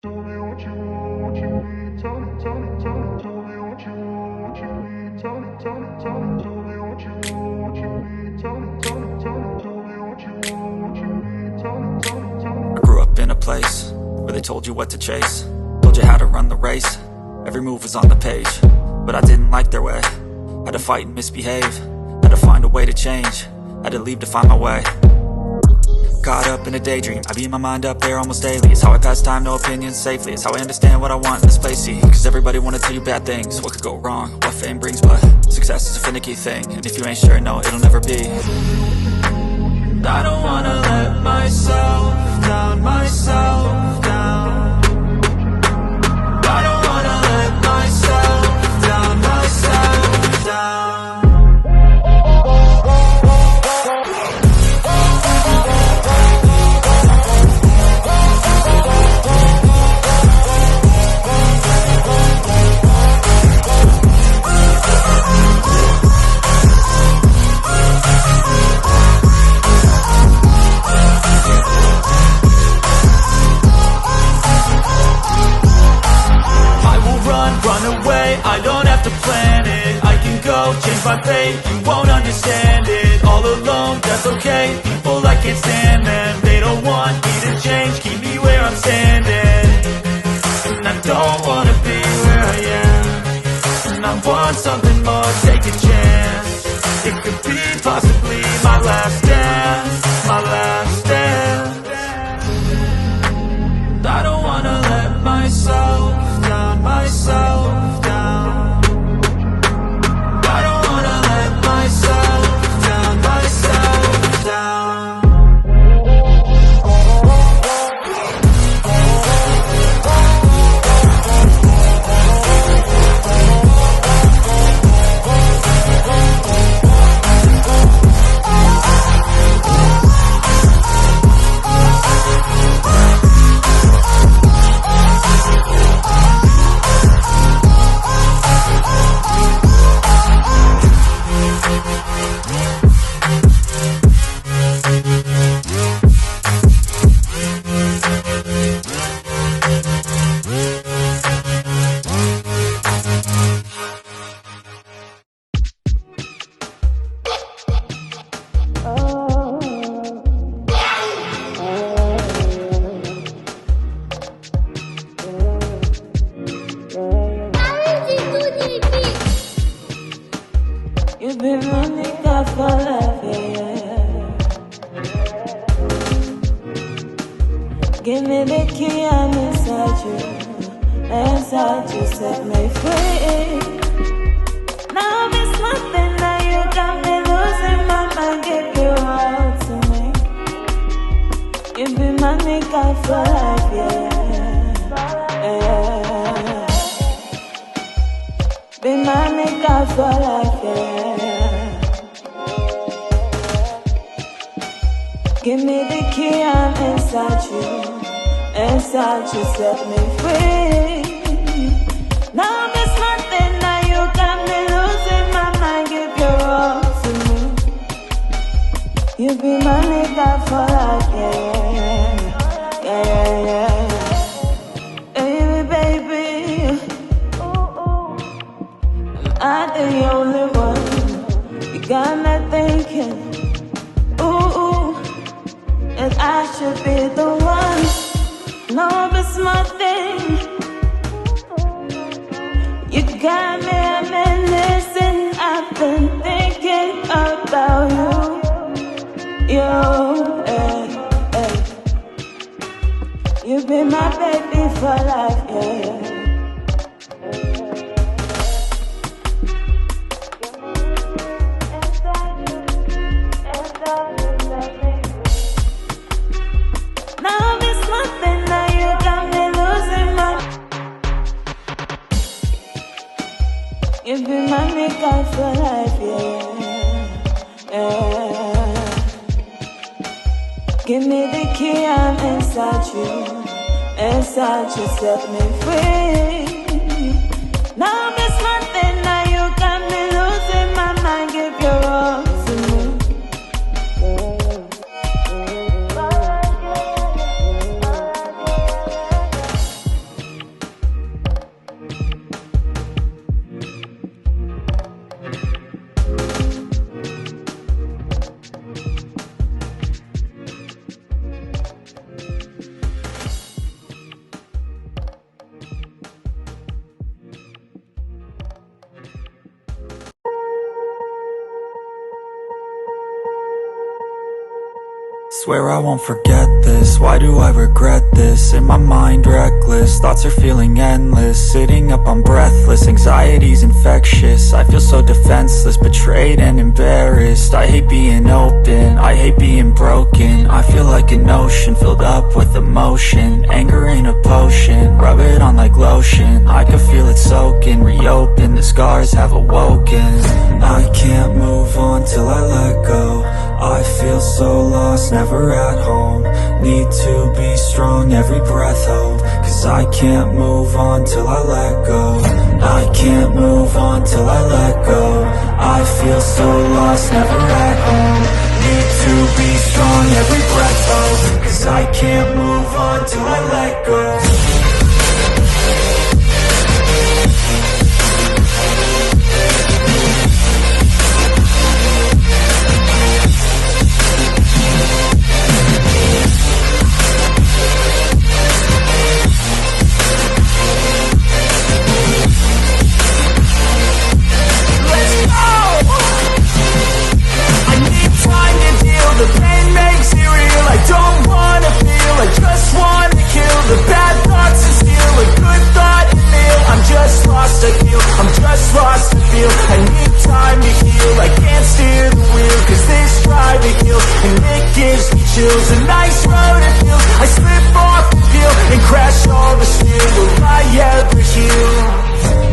Tell me what you want, what you need. Tell me, tell me, tell me. Tell me what you want, what you need. Tell me, tell me, tell me. Tell me what you want, what you need. Tell me, tell me, tell me. Tell me what you want, what you need. Tell me, tell me, tell me. I grew up in a place where they told you what to chase, told you how to run the race. Every move was on the page, but I didn't like their way. Had to fight and misbehave, had to find a way to change, had to leave to find my way. Caught up in a daydream, I beat my mind up there almost daily. It's how I pass time, no opinions safely. It's how I understand what I want in this place, see. Cause everybody wanna tell you bad things, what could go wrong, what fame brings. But success is a finicky thing, and if you ain't sure, no, it'll never be. I don't wanna let myself down, myself down. I don't wanna let myself down, myself down. Run away, I don't have to plan it. I can go, change my fate, you won't understand it. All alone, that's okay, people I can't stand them. They don't want me to change, keep me where I'm standing. And I don't wanna be where I am, and I want something more, take a chance. It could be possibly my last dance, my last dance. I don't wanna let myself down, myself down. I don't wanna let myself down, myself down. You be my nigga for life, yeah. Give me the key, I'm inside you set me free. Now it's nothing that you got me losing my mind, give you all to me. You be my nigga for life, yeah. Be my nigga for life, yeah. Give me the key, I'm inside you set me free. Now there's nothing that you got me losing my mind, give your all to me. You be my nigga for life, yeah. Baby, am I the only one? You got me thinking, and I should be the one. No, it's nothing. You got me reminiscing. I've been thinking about you. You be my baby for life, yeah. You be my nigga for life, yeah. Give me the key, I'm inside you set me free. Now there's nothing that you got me losing my mind, give your all to me. swear I won't forget this. Why do I regret this? In my mind reckless, thoughts are feeling endless. Sitting up I'm breathless, anxiety's infectious. I feel so defenseless, betrayed and embarrassed. I hate being open, I hate being broken. I feel like an ocean filled up with emotion. Anger ain't a potion, rub it on like lotion. I can feel it soaking, reopen, the scars have awoken. I can't move on till I let go. I feel so lost, never at home. Need to be strong, every breath hold. Cause I can't move on till I let go. I can't move on till I let go. I feel so lost, never at home. Need to be strong, every breath hold. Cause I can't move on till I let go. The pain makes it real, I don't wanna feel, I just wanna kill the bad thoughts and steal a good thought and feel. I'm just lost, I feel, I'm just lost, I feel. I need time to heal, I can't steer the wheel, cause this drive it kills, and it gives me chills. A nice road it feels, I slip off the peel, and crash all the steel. Will I ever heal?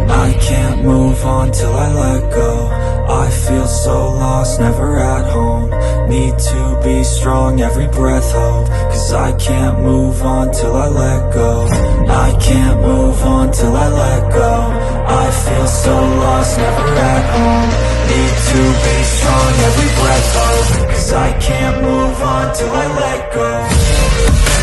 I can't move on till I let go. I feel so lost, never at home. Need to be strong, every breath hold. Cause I can't move on till I let go. I can't move on till I let go. I feel so lost, never at home. Need to be strong, every breath hold. Cause I can't move on till I let go.